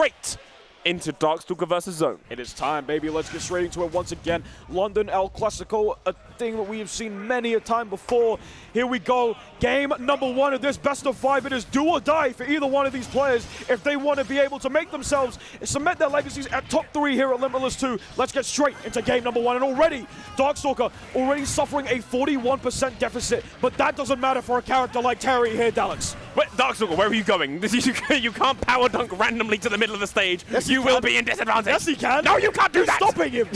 straight into Darkstalker versus Zone. It is time, baby. Let's get straight into it once again. London El Clasico, a thing that we have seen many a time before. Here we go. Game number 1 of this best of 5. It is do or die for either one of these players if they want to be able to make themselves cement their legacies at top 3 here at Limitless 2. Let's get straight into game number 1. And already, Darkstalker already suffering a 41% deficit. But that doesn't matter for a character like Terry here, Daleks. Wait, Darkstalker, where are you going? You can't power dunk randomly to the middle of the stage. Yes, you will be in disadvantage. Yes, he can. No, you can't do that. Stopping him.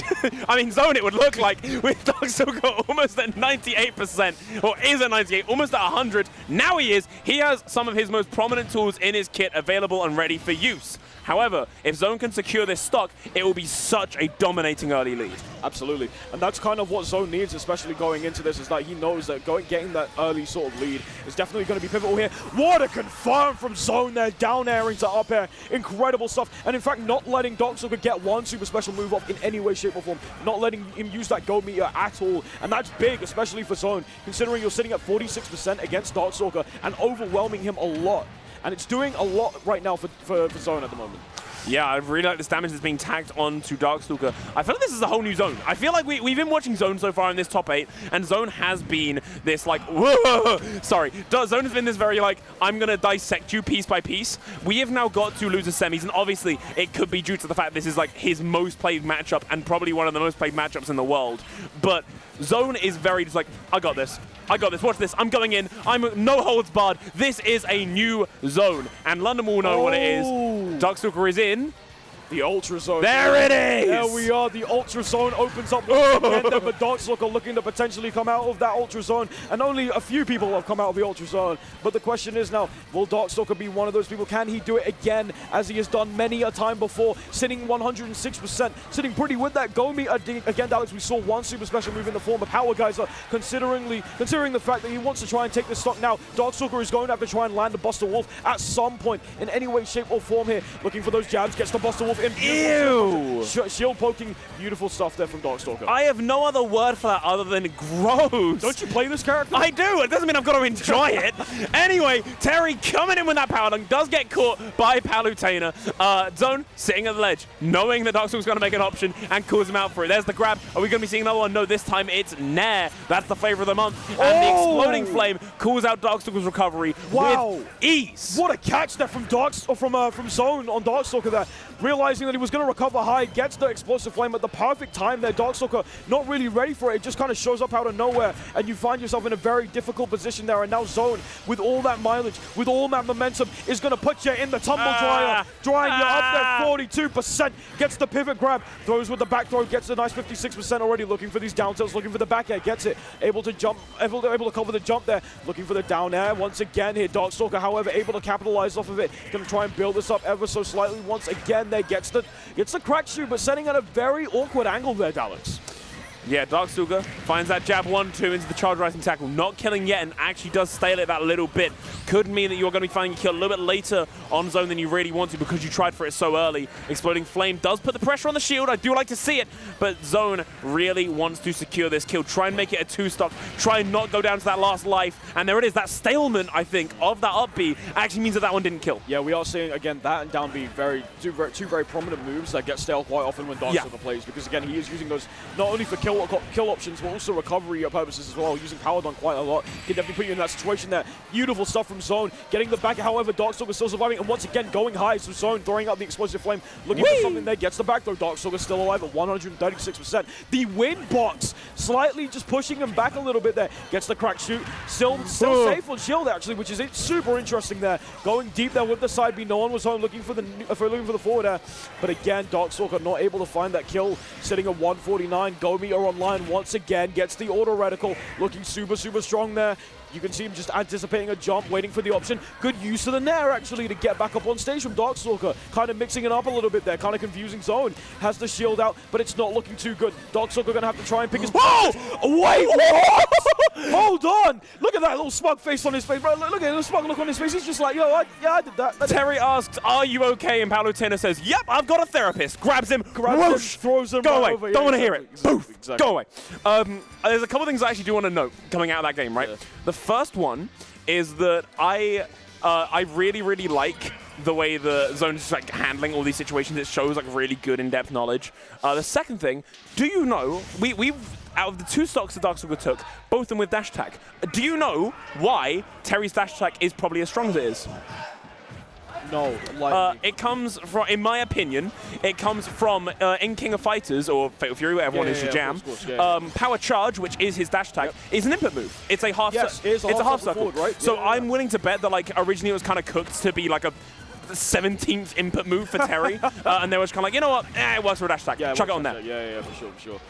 I mean, Zone, it would look like, with Darkstalker almost at 98%, or is at 98, almost at 100. Now he is. He has some of his most prominent tools in his kit available and ready for use. However, if Zone can secure this stock, it will be such a dominating early lead. Absolutely. And that's kind of what Zone needs, especially going into this, is that he knows that getting that early sort of lead is definitely going to be pivotal here. What a confirm from Zone there, down air into up air. Incredible stuff. And in fact, not letting Darkstalker get one super special move off in any way, shape, or form. Not letting him use that go meter at all. And that's big, especially for Zone, considering you're sitting at 46% against Darkstalker and overwhelming him a lot. And it's doing a lot right now for Zone at the moment. Yeah, I really like this damage that's being tagged on to Darkstalker. I feel like this is a whole new Zone. I feel like we've been watching Zone so far in this top 8, and Zone has been this, like, whoa, sorry. Zone has been this very, like, I'm going to dissect you piece by piece. We have now got to loser semis, and obviously it could be due to the fact this is, like, his most played matchup and probably one of the most played matchups in the world. But Zone is very just like, I got this. I got this. Watch this. I'm going in. I'm no holds barred. This is a new Zone. And London will know what it is. Darkstalker is in. The Ultra Zone. There it is! There we are. The Ultra Zone opens up again. But Darkstalker looking to potentially come out of that Ultra Zone. And only a few people have come out of the Ultra Zone. But the question is now, will Darkstalker be one of those people? Can he do it again, as he has done many a time before? Sitting 106%. Sitting pretty with that go meter. Again, Alex, we saw one super special move in the form of Power Geyser. Considering the fact that he wants to try and take this stock now, Darkstalker is going to have to try and land the Buster Wolf at some point in any way, shape, or form here. Looking for those jabs. Gets the Buster Wolf. Ew! Shield poking, beautiful stuff there from Darkstalker. I have no other word for that other than gross. Don't you play this character? I do. It doesn't mean I've got to enjoy it. Anyway, Terry coming in with that power dunk, does get caught by Palutena. Zone sitting at the ledge, knowing that Darkstalker's going to make an option and calls him out for it. There's the grab. Are we going to be seeing another one? No, this time it's Nair. That's the flavor of the month. And the exploding flame calls out Darkstalker's recovery with ease. What a catch there from Zone on Darkstalker there. Realizing that he was going to recover high, gets the explosive flame at the perfect time there. Darkstalker not really ready for it. It just kind of shows up out of nowhere, and you find yourself in a very difficult position there. And now Zone, with all that mileage, with all that momentum, is going to put you in the tumble dryer. Drying you up there, 42%. Gets the pivot grab, throws with the back throw, gets a nice 56% already. Looking for these down tilts, looking for the back air, gets it. Able to jump, able to cover the jump there. Looking for the down air once again here. Darkstalker, however, able to capitalize off of it. Going to try and build this up ever so slightly once again. There gets the crack shoot, but setting at a very awkward angle there, Daleks. Yeah, Darkstalker finds that jab 1-2 into the charge rising tackle. Not killing yet, and actually does stale it that little bit. Could mean that you're going to be finding your kill a little bit later on Zone than you really want to because you tried for it so early. Exploding Flame does put the pressure on the shield. I do like to see it, but Zone really wants to secure this kill. Try and make it a 2-stock. Try and not go down to that last life. And there it is. That stalemate, I think, of that up B actually means that that one didn't kill. Yeah, we are seeing, again, that and down B, two very prominent moves that get stale quite often when Darkstalker plays, because, again, he is using those not only for kill options, but also recovery purposes as well, using Power Dunk quite a lot. Can definitely put you in that situation there. Beautiful stuff from Zone. Getting the back, however, Darkstalker still surviving, and once again, going high, so Zone throwing out the explosive flame, looking for something there, gets the back throw. Darkstalker still alive at 136%. The win box, slightly just pushing him back a little bit there. Gets the crack shoot. Still safe on shield, actually, which is super interesting there. Going deep there with the side B. No one was home looking for the forward there. But again, Darkstalker not able to find that kill. Sitting at 149. Go meter online once again. Gets the auto reticle. Looking super strong there. You can see him just anticipating a jump, waiting for the option. Good use of the Nair, actually, to get back up on stage from Darkstalker. Kind of mixing it up a little bit there, kind of confusing Zone. Has the shield out, but it's not looking too good. Darkstalker going to have to try and pick his... Whoa! Wait, what? Hold on! Look at that little smug face on his face. Bro, look at the smug look on his face. He's just like, yo, I did that. Terry asks, are you okay? And Palutena says, yep, I've got a therapist. Grabs him, throws him go right away. over. Don't want to hear it. Boof. Exactly. Go away. There's a couple things I actually do want to note coming out of that game, right? Yeah. The first one is that I I really, really like the way the Zone's just, like, handling all these situations. It shows like really good in-depth knowledge. The second thing, do you know, we've out of the 2 stocks that Darkstalker took, both of them with dash attack. Do you know why Terry's dash attack is probably as strong as it is? No, like it comes from, in my opinion, it comes from in King of Fighters or Fatal Fury, whatever one is your jam. Power Charge, which is his dash attack, is an input move. It's a half. Yes, it's a half circle, forward, right? So I'm willing to bet that like originally it was kind of cooked to be like a 17th input move for Terry, and they were just kind of like, you know what, it works for a dash attack. Chuck it on there. Yeah, for sure.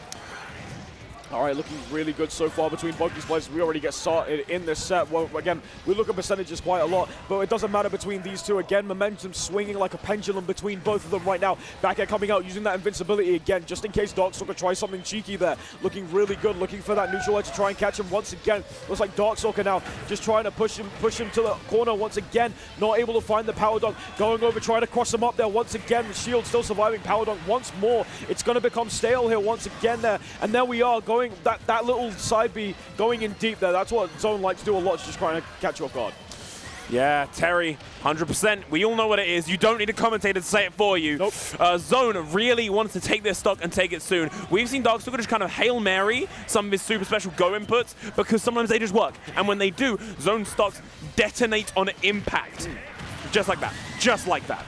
All right, looking really good so far between both these players. We already get started in this set. Well, again, we look at percentages quite a lot, but it doesn't matter between these two. Again, momentum swinging like a pendulum between both of them right now. Back air coming out, using that invincibility again, just in case Darkstalker tries something cheeky there. Looking really good, looking for that neutral edge to try and catch him once again. Looks like Darkstalker now just trying to push him to the corner once again. Not able to find the power dunk. Going over, trying to cross him up there once again. The shield still surviving. Power dunk once more. It's going to become stale here once again there. And there we are going, that little side B going in deep there. That's what Zone likes to do a lot, is just trying to catch you off guard. Yeah, Terry, 100%. We all know what it is. You don't need a commentator to say it for you. Nope. Zone really wants to take this stock and take it soon. We've seen Darkstalker just kind of Hail Mary some of his super special go inputs because sometimes they just work. And when they do, Zone stocks detonate on impact. Just like that. Just like that.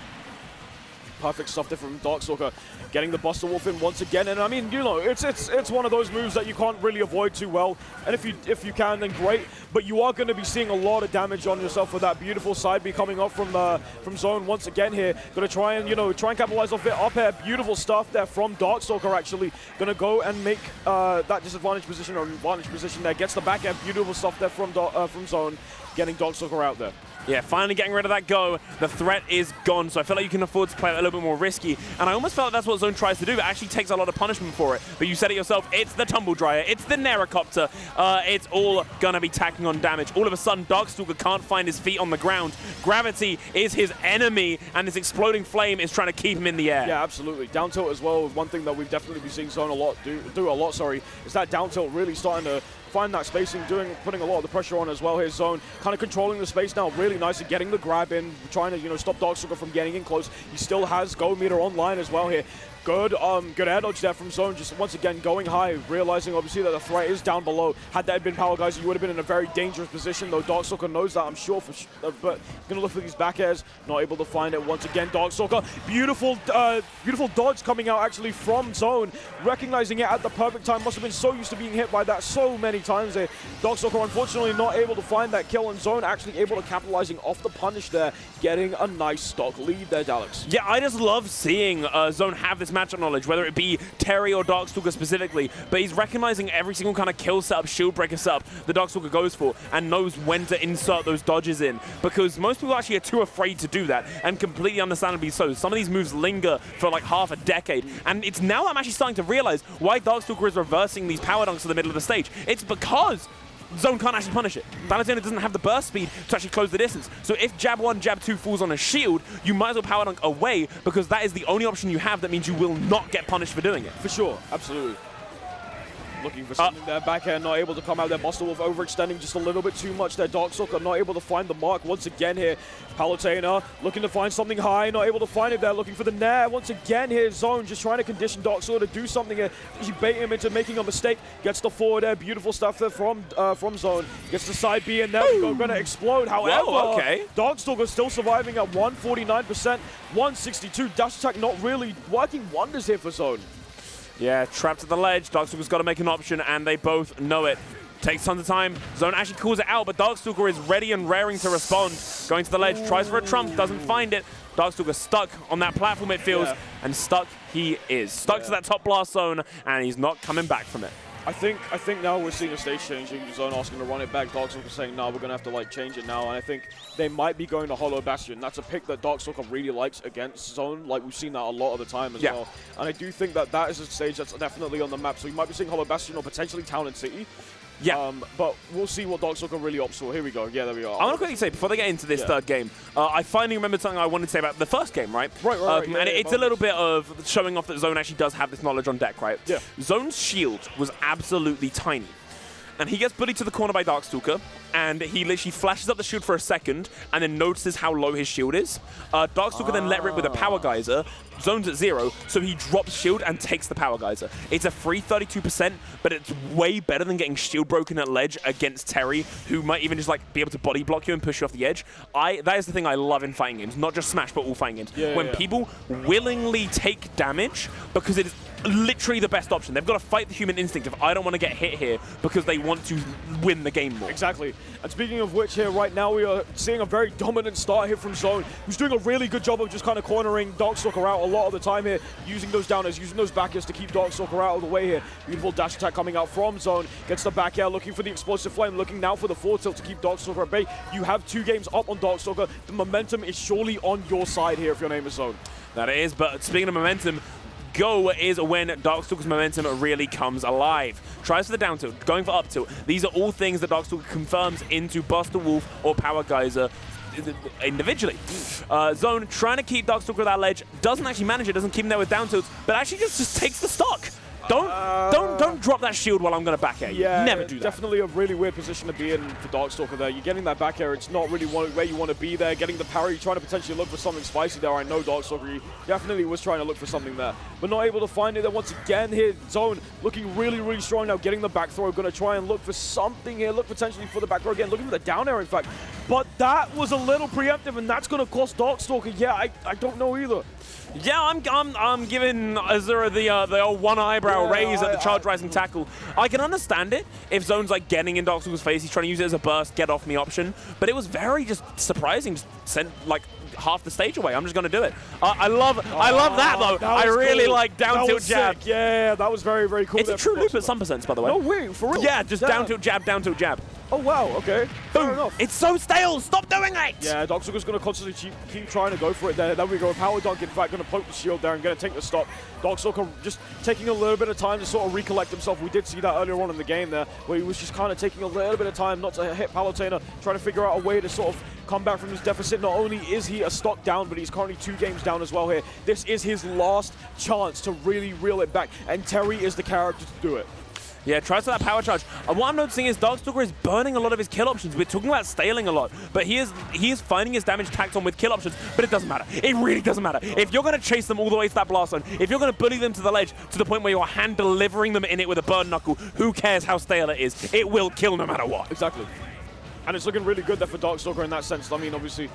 Perfect stuff there from Darkstalker, getting the Buster Wolf in once again. And I mean, you know, it's one of those moves that you can't really avoid too well. And if you can, then great. But you are going to be seeing a lot of damage on yourself with that beautiful side B coming up from Zone once again here. Going to try and capitalize off it. Up air, beautiful stuff there from Darkstalker. Actually, going to go and make that disadvantage position or advantage position there. Gets the back air, beautiful stuff there from Zone, getting Darkstalker out there. Yeah, finally getting rid of that go. The threat is gone, so I feel like you can afford to play it a little bit more risky. And I almost felt like that's what Zone tries to do. It actually takes a lot of punishment for it. But you said it yourself, it's the Tumble Dryer, it's the Narracopter. It's all going to be tacking on damage. All of a sudden, Darkstalker can't find his feet on the ground. Gravity is his enemy, and this exploding flame is trying to keep him in the air. Yeah, absolutely. Down tilt as well. One thing that we've definitely been seeing Zone do a lot, is that down tilt really starting to find that spacing, putting a lot of the pressure on as well. Here's Zone kind of controlling the space now really nicely, getting the grab in, trying to stop Darkstalker from getting in close. He still has Go Meter online as well here. Good air dodge there from Zone, just once again going high, realizing obviously that the threat is down below. Had that been Power Guys, you would have been in a very dangerous position, though Darkstalker knows that, I'm sure, but gonna look for these back airs, not able to find it once again. Darkstalker, beautiful dodge coming out actually from Zone, recognizing it at the perfect time. Must have been so used to being hit by that so many times there. Darkstalker unfortunately not able to find that kill, and Zone actually able to capitalizing off the punish there, getting a nice stock lead there, Daleks. Yeah, I just love seeing Zone have this matchup knowledge, whether it be Terry or Darkstalker specifically, but he's recognizing every single kind of kill setup, shield breaker setup the Darkstalker goes for, and knows when to insert those dodges in, because most people actually are too afraid to do that, and completely understandably so. Some of these moves linger for like half a decade, and it's now I'm actually starting to realize why Darkstalker is reversing these power dunks to the middle of the stage. It's because Zone can't actually punish it. Palutena doesn't have the burst speed to actually close the distance. So if jab 1, jab 2 falls on a shield, you might as well power dunk away, because that is the only option you have that means you will not get punished for doing it. For sure, absolutely. Looking for something there, back air, not able to come out there. Buster Wolf overextending just a little bit too much there. Darkstalker not able to find the mark once again here. Palutena looking to find something high, not able to find it there. Looking for the nair once again here. Zone just trying to condition Darkstalker to do something here. He bait him into making a mistake. Gets the forward air, beautiful stuff there from Zone. Gets the side B, and there we go, gonna explode. However, Darkstalker still surviving at 149%, 162. Dash attack not really working wonders here for Zone. Yeah, trapped at the ledge. Darkstalker's got to make an option, and they both know it. Takes tons of time. Zone actually calls it out, but Darkstalker is ready and raring to respond. Going to the ledge, tries for a trump, doesn't find it. Darkstalker stuck on that platform, it feels, and stuck he is. Stuck to that top blast zone, and he's not coming back from it. I think now we're seeing a stage changing. Zone asking to run it back. Darkstalker saying, no, we're going to have to like change it now. And I think they might be going to Hollow Bastion. That's a pick that Darkstalker really likes against Zone. Like, we've seen that a lot of the time as well. And I do think that that is a stage that's definitely on the map. So you might be seeing Hollow Bastion or potentially Town and City. Yeah. But we'll see what Darkstalker really opts for. Here we go. Yeah, there we are. I want to quickly say, before they get into this third game, I finally remembered something I wanted to say about the first game, right? Right. And it's a little bit of showing off that Zone actually does have this knowledge on deck, right? Yeah. Zone's shield was absolutely tiny. and he gets bullied to the corner by Darkstalker, and he literally flashes up the shield for a second, and then notices how low his shield is. Darkstalker then let rip with a Power Geyser. Zone's at 0, so he drops shield and takes the Power Geyser. It's a free 32%, but it's way better than getting shield broken at ledge against Terry, who might even just like be able to body block you and push you off the edge. That is the thing I love in fighting games, not just Smash, but all fighting games. When people willingly take damage because it is literally the best option. They've got to fight the human instinct of, I don't want to get hit here, because they want to win the game more. Exactly. And speaking of which, here right now we are seeing a very dominant start here from Zone, who's doing a really good job of just kind of cornering Darkstalker out a lot of the time here, using those downers, using those backers to keep Darkstalker out of the way here. Beautiful dash attack coming out from Zone, gets the back air, looking for the explosive flame, looking now for the forward tilt to keep Darkstalker at bay. You have 2 games up on Darkstalker. The momentum is surely on your side here if your name is Zone. That it is, but speaking of momentum, go is when Darkstalker's momentum really comes alive. Tries for the down tilt, going for up tilt. These are all things that Darkstalker confirms into Buster Wolf or Power Geyser individually. Zone trying to keep Darkstalker at that ledge, doesn't actually manage it, doesn't keep him there with down tilts, but actually just takes the stock. Don't drop that shield while I'm going to back air. Yeah, never do that. Definitely a really weird position to be in for Darkstalker there. You're getting that back air, it's not really where you want to be there. Getting the parry, trying to potentially look for something spicy there. I know Darkstalker definitely was trying to look for something there, but not able to find it. Then once again here, Zone looking really, really strong now, getting the back throw. Going to try and look for something here, look potentially for the back throw again, looking for the down air in fact. But that was a little preemptive, and that's going to cost Darkstalker. Yeah, I don't know either. Yeah, I'm giving Azura the old one eyebrow raise at the charge rising tackle. I can understand it if Zone's like getting in Darkstalker's face, he's trying to use it as a burst, get off me option. But it was very just surprising, just sent like half the stage away. I'm just gonna do it. I love that though. I really like down tilt jab. Sick. Yeah, that was very, very cool. It's a true loop at some percents, by the way. No way, for real? Yeah, just down tilt jab, down tilt jab. Oh wow, okay. Fair enough. It's so stale, stop doing it! Yeah, Darkstalker's going to constantly keep trying to go for it there. There we go, Power Dunk in fact going to poke the shield there and going to take the stop. Darkstalker just taking a little bit of time to sort of recollect himself. We did see that earlier on in the game there, where he was just kind of taking a little bit of time not to hit Palutena, trying to figure out a way to sort of come back from his deficit. Not only is he a stock down, but he's currently 2 games down as well here. This is his last chance to really reel it back, and Terry is the character to do it. Yeah, tries for that power charge. What I'm noticing is Darkstalker is burning a lot of his kill options. We're talking about staling a lot, but he is finding his damage tacked on with kill options, but it doesn't matter. It really doesn't matter. If you're going to chase them all the way to that blast zone, if you're going to bully them to the ledge to the point where you're hand delivering them in it with a burn knuckle, who cares how stale it is? It will kill no matter what. Exactly. And it's looking really good there for Darkstalker in that sense. I mean, obviously,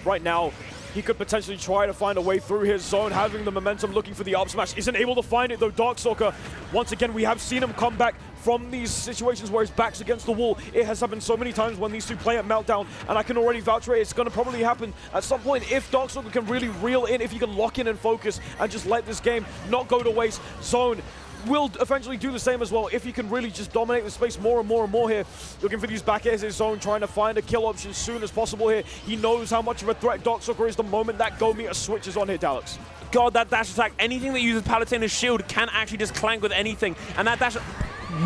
right now, he could potentially try to find a way through his zone, having the momentum, looking for the up smash. Isn't able to find it, though. Darkstalker, once again, we have seen him come back from these situations where his back's against the wall. It has happened so many times when these two play at Meltdown, and I can already vouch for it. It's going to probably happen at some point if Darkstalker can really reel in, if he can lock in and focus and just let this game not go to waste. Zone will eventually do the same as well if he can really just dominate the space more and more and more here. Looking for these back airs in his zone, trying to find a kill option as soon as possible here. He knows how much of a threat Darkstalker is the moment that go meter switches on here, Daleks. God, that dash attack, anything that uses Palutena's shield can actually just clank with anything. And that dash...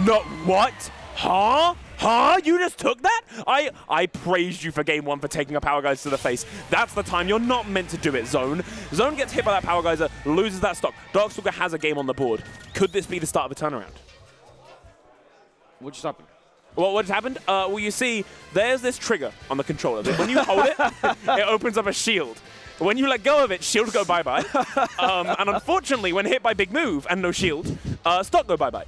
No, what? Huh? Huh? You just took that? I praised you for game 1 for taking a Power Geyser to the face. That's the time. You're not meant to do it, Zone. Zone gets hit by that Power Geyser, loses that stock. Darkstalker has a game on the board. Could this be the start of a turnaround? What just happened? Well, what just happened? Well, you see, there's this trigger on the controller. When you hold it, it opens up a shield. When you let go of it, shield go bye-bye. And unfortunately, when hit by big move and no shield, stock go bye-bye.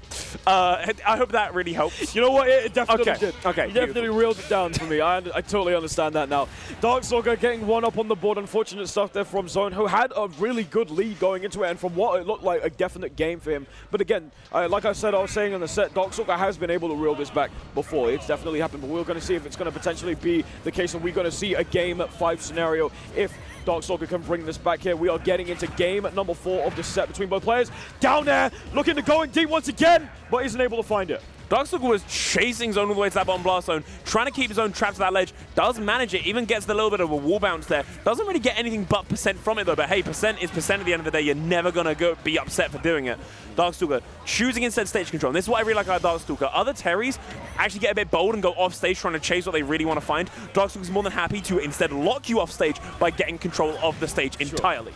I hope that really helps. You know what? It definitely did. Okay, you definitely reeled it down for me. I totally understand that now. Darkstalker getting 1 up on the board. Unfortunate stuff there from Zone, who had a really good lead going into it, and from what it looked like, a definite game for him. But again, like I was saying in the set, Darkstalker has been able to reel this back before. It's definitely happened, but we're going to see if it's going to potentially be the case, and we're going to see a game 5 scenario if Darkstalker can bring this back here. We are getting into game number 4 of the set between both players. Down there, looking to go in deep once again, but isn't able to find it. Darkstalker was chasing Zone all the way to that bottom blast zone, trying to keep his own trapped to that ledge, does manage it, even gets the little bit of a wall bounce there. Doesn't really get anything but percent from it though, but hey, percent is percent at the end of the day. You're never gonna be upset for doing it. Darkstalker choosing instead stage control. And this is what I really like about Darkstalker. Other Terrys actually get a bit bold and go off stage trying to chase what they really want to find. Darkstalker's more than happy to instead lock you off stage by getting control of the stage entirely.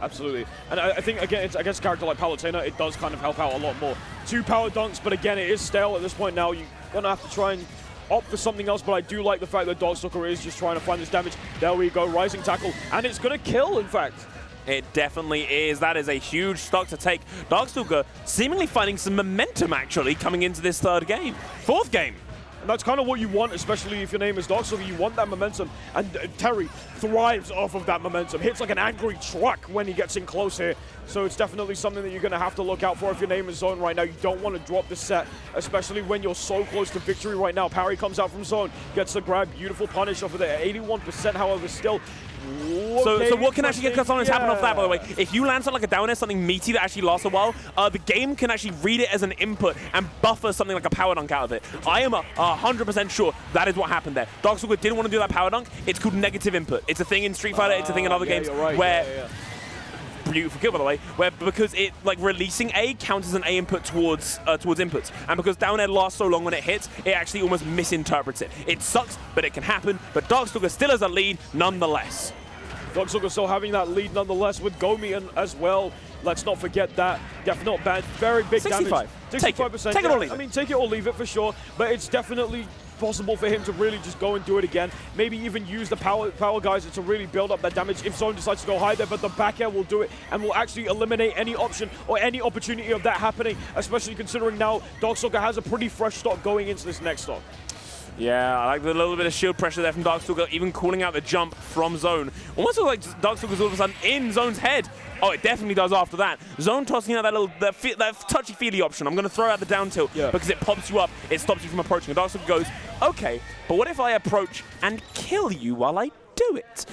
Absolutely. And I think, again, it's against a character like Palutena, it does kind of help out a lot more. 2 power dunks, but again, it is stale at this point now. You're going to have to try and opt for something else, but I do like the fact that Darkstalker is just trying to find this damage. There we go, rising tackle, and it's going to kill, in fact. It definitely is. That is a huge stock to take. Darkstalker seemingly finding some momentum, actually, coming into this 3rd game. 4th game. And that's kind of what you want, especially if your name is Darkstalker. You want that momentum, and Terry thrives off of that momentum. Hits like an angry truck when he gets in close here. So it's definitely something that you're going to have to look out for if your name is Zone right now. You don't want to drop the set, especially when you're so close to victory right now. Parry comes out from Zone, gets the grab, beautiful punish off of there. 81%, however, still. So what can actually get something happen off that, by the way? If you land something like a down air, something meaty that actually lasts a while, the game can actually read it as an input and buffer something like a power dunk out of it. I am 100% sure that is what happened there. Darkstalker didn't want to do that power dunk. It's called negative input. It's a thing in Street Fighter. It's a thing in other games where... Beautiful kill, by the way, where because it like releasing A counts as an A input towards inputs, and because down air lasts so long when it hits, it actually almost misinterprets it. It sucks, but it can happen. But Darkstalker still has a lead nonetheless. Darkstalker still having that lead nonetheless with Gomi as well. Let's not forget that. Definitely not bad. Very big 65. damage. 65%. Take it or leave it. I mean, take it or leave it for sure, but it's definitely possible for him to really just go and do it again. Maybe even use the power geyser to really build up that damage if Zone decides to go high there, but the back air will do it and will actually eliminate any option or any opportunity of that happening, especially considering now Darkstalker has a pretty fresh stock going into this next stock. Yeah, I like the little bit of shield pressure there from Darkstalker, even calling out the jump from Zone. Almost like Darkstalker's all of a sudden in Zone's head. Oh, it definitely does after that. Zone tossing out that touchy-feely option. I'm going to throw out the down tilt because it pops you up. It stops you from approaching. And Darkstalker goes, okay, but what if I approach and kill you while I do it?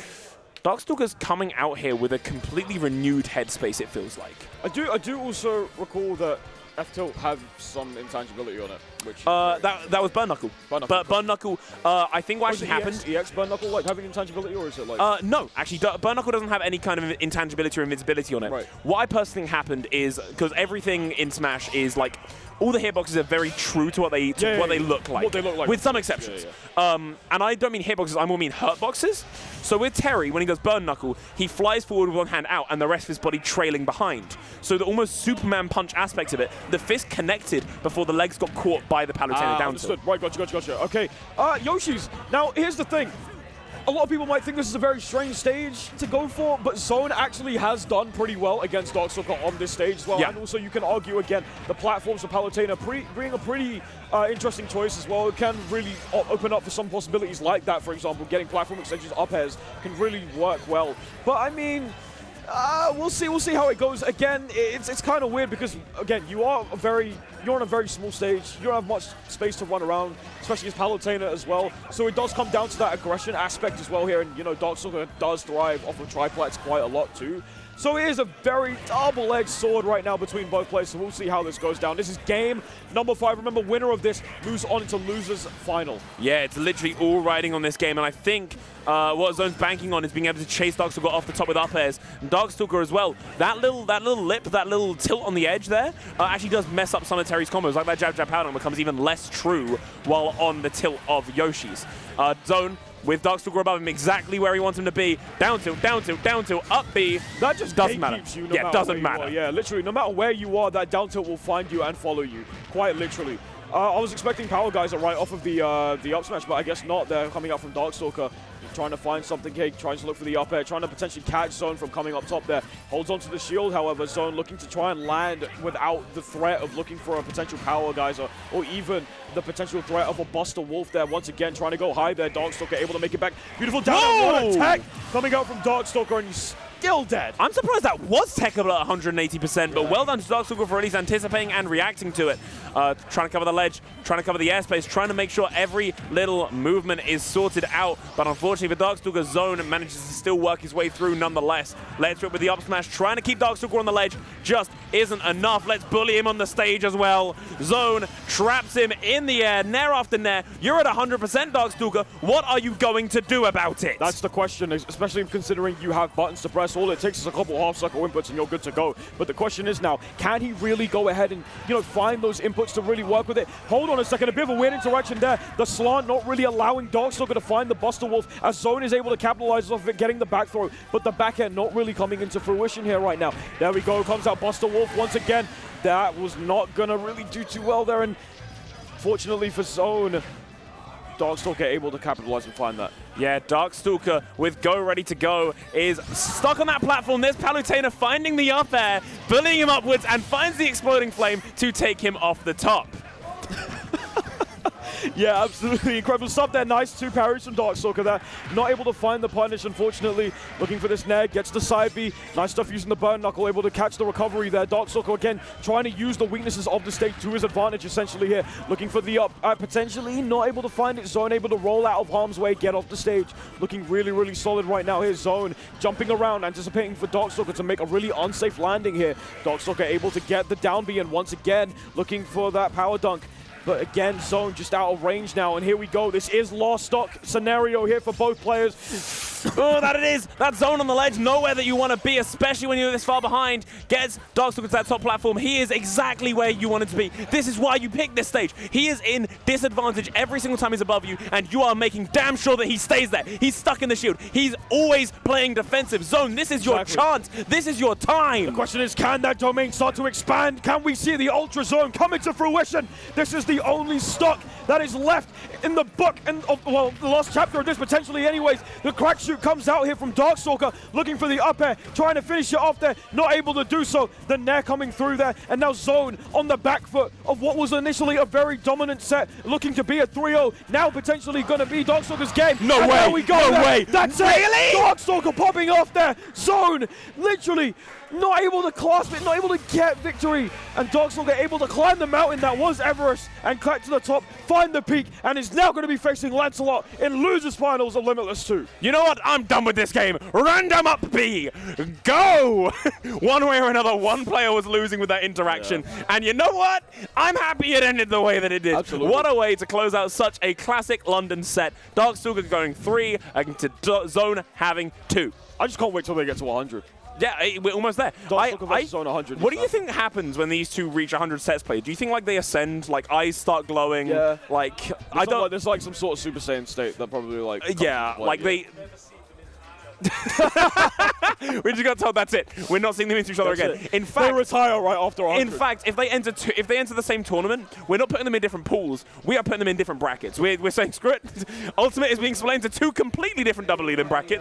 Darkstalker's coming out here with a completely renewed headspace, it feels like. I do also recall that F-Tilt have some intangibility on it, which that was Burn Knuckle. Burn Knuckle, I think what actually happened. EX Burn Knuckle like having intangibility, or is it like? No, actually, Burn Knuckle doesn't have any kind of intangibility or invincibility on it. Right. What I personally think happened is because everything in Smash is like all the hitboxes are very true to what they look like. What they look like, with some exceptions. And I don't mean hitboxes, I more mean hurtboxes. So with Terry, when he does Burn Knuckle, he flies forward with one hand out and the rest of his body trailing behind. So the almost Superman punch aspect of it, the fist connected before the legs got caught by the Palutena down tilt. Right, gotcha. Okay, Yoshi's. Now, here's the thing. A lot of people might think this is a very strange stage to go for, but Zone actually has done pretty well against Darkstalker on this stage as well. Yeah. And also, you can argue, again, the platforms for Palutena being a pretty interesting choice as well. It can really open up for some possibilities like that, for example. Getting platform extensions up airs can really work well. But, I mean... we'll see how it goes. Again, it's kind of weird because, again, you're on a very small stage. You don't have much space to run around, especially as Palutena as well. So it does come down to that aggression aspect as well here. And, you know, Darkstalker does thrive off of triplets quite a lot too. So it is a very double-edged sword right now between both players. So we'll see how this goes down. This is game number 5. Remember, winner of this moves on to losers final. Yeah, it's literally all riding on this game. And I think what Zone's banking on is being able to chase Darkstalker off the top with up airs. And Darkstalker as well. That little lip, that little tilt on the edge there actually does mess up some of Terry's combos. Like that jab power becomes even less true while on the tilt of Yoshi's. Zone with Darkstalker above him exactly where he wants him to be. Down tilt, up B. That just doesn't matter. You no doesn't matter. Yeah, literally, no matter where you are, that down tilt will find you and follow you, quite literally. I was expecting Power Geyser right off of the up smash, but I guess not. They're coming out from Darkstalker, trying to find something here, trying to look for the up air, trying to potentially catch Zone from coming up top there. Holds onto the shield, however. Zone looking to try and land without the threat of looking for a potential Power Geyser, or even the potential threat of a Buster Wolf there. Once again, trying to go high there. Darkstalker able to make it back. Beautiful down air, what attack coming out from Darkstalker, and he's still dead. I'm surprised that was techable at 180%, but well done to Darkstalker for at least anticipating and reacting to it. Trying to cover the ledge, trying to cover the airspace, trying to make sure every little movement is sorted out. But unfortunately for Darkstalker, Zone manages to still work his way through nonetheless. Let's rip with the up smash, trying to keep Darkstalker on the ledge, just isn't enough. Let's bully him on the stage as well. Zone traps him in the air, nair after nair. You're at 100%, Darkstalker. What are you going to do about it? That's the question, especially considering you have buttons to press. CS, all it takes is a couple half-circle inputs and you're good to go. But the question is now, can he really go ahead and, find those inputs to really work with it? Hold on a second, a bit of a weird interaction there. The slant not really allowing Darkstalker to find the Buster Wolf as Zone is able to capitalize off of it, getting the back throw, but the back end not really coming into fruition here right now. There we go, comes out Buster Wolf once again. That was not gonna really do too well there, and fortunately for Zone, Darkstalker able to capitalize and find that. Yeah, Darkstalker with go ready to go is stuck on that platform. There's Palutena finding the up air, bullying him upwards, and finds the exploding flame to take him off the top. Yeah, absolutely incredible stuff there. Nice 2 parries from Darkstalker there. Not able to find the punish, unfortunately. Looking for this neg, gets the side B. Nice stuff using the burn knuckle, able to catch the recovery there. Darkstalker again trying to use the weaknesses of the stage to his advantage essentially here. Looking for the up, potentially not able to find it. Zone able to roll out of harm's way, get off the stage. Looking really, really solid right now here. Zone jumping around, anticipating for Darkstalker to make a really unsafe landing here. Darkstalker able to get the down B, and once again looking for that power dunk. But again, Zone just out of range now, and here we go. This is lost stock scenario here for both players. Oh, that it is. That Zone on the ledge, nowhere that you want to be, especially when you're this far behind. Gets Darkstalker to that top platform. He is exactly where you wanted to be. This is why you picked this stage. He is in disadvantage every single time he's above you, and you are making damn sure that he stays there. He's stuck in the shield. He's always playing defensive. Zone, this is your chance. This is your time. The question is, can that domain start to expand? Can we see the Ultra Zone coming to fruition? This is the only stock that is left in the book, and well, the last chapter of this potentially anyways. The crack shoot comes out here from Darkstalker, looking for the up air, trying to finish it off there, not able to do so. The nair coming through there, and now Zone on the back foot of what was initially a very dominant set, looking to be a 3-0, now potentially going to be Darkstalker's game. No and way, there we go. no way. That's really? It. Darkstalker popping off there. Zone literally not able to clasp it, not able to get victory. And Darkstalker able to climb the mountain that was Everest and climb to the top, find the peak, and is now going to be facing Lancelot in losers finals of Limitless 2. You know what? I'm done with this game. Random up B. Go! One way or another, one player was losing with that interaction. Yeah. And you know what? I'm happy it ended the way that it did. Absolutely. What a way to close out such a classic London set. Darkstalker going 3 against Zone having 2. I just can't wait till they get to 100. Yeah, we're almost there. Zone 100. What do you think happens when these two reach 100 sets played? Do you think like they ascend, like eyes start glowing? Yeah. Like there's like some sort of Super Saiyan state that probably like. Yeah, like they. We just got told that's it. We're not seeing them into each other again. In fact, they retire right after 100. In fact, if they enter the same tournament, we're not putting them in different pools. We are putting them in different brackets. We're saying screw it. Ultimate is being split into 2 completely different double lead in brackets.